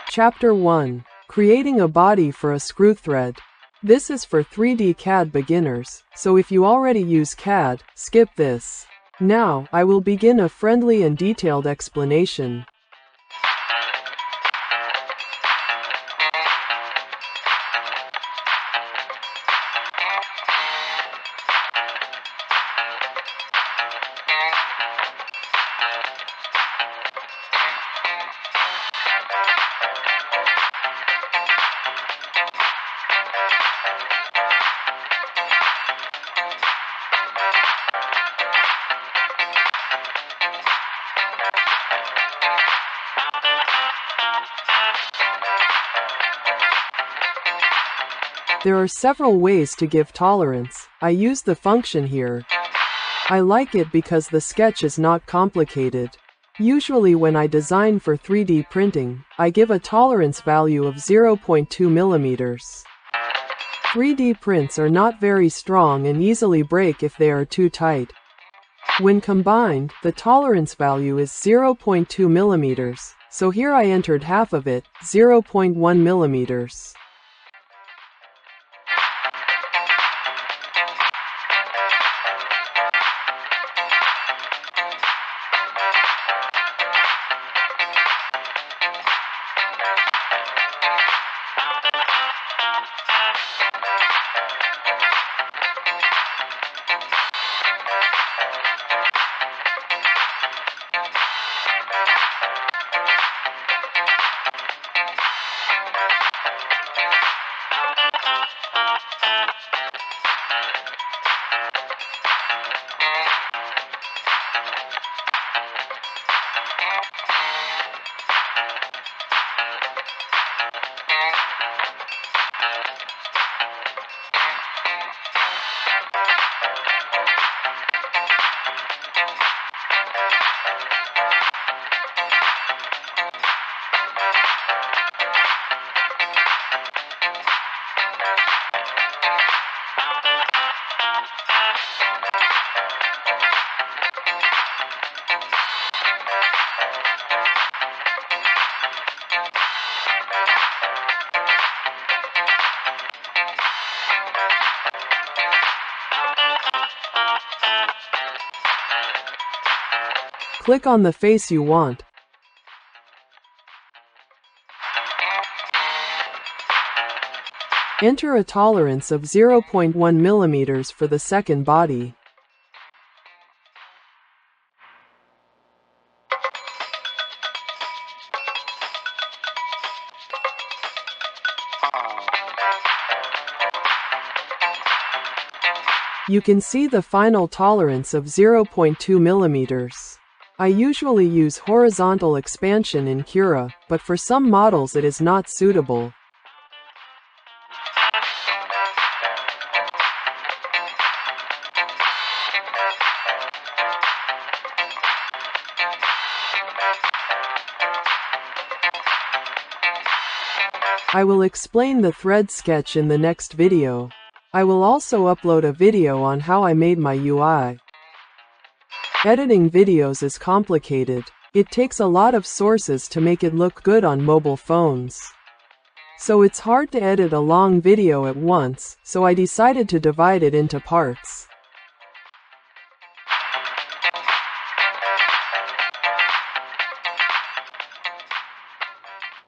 Chapter 1. Creating a body for a screw thread. This is for 3D CAD beginners, so if you already use CAD, skip this. Now, I will begin a friendly and detailed explanation. There are several ways to give tolerance. I use the function here. I like it because the sketch is not complicated. Usually when I design for 3D printing, I give a tolerance value of 0.2 millimeters. 3D prints are not very strong and easily break if they are too tight. When combined, the tolerance value is 0.2 millimeters, so here I entered half of it, 0.1 millimeters. Click on the face you want. Enter a tolerance of 0.1 millimeters for the second body. You can see the final tolerance of 0.2 millimeters. I usually use horizontal expansion in Cura, but for some models it is not suitable. I will explain the thread sketch in the next video. I will also upload a video on how I made my UI. Editing videos is complicated. It takes a lot of sources to make it look good on mobile phones. So it's hard to edit a long video at once, so I decided to divide it into parts.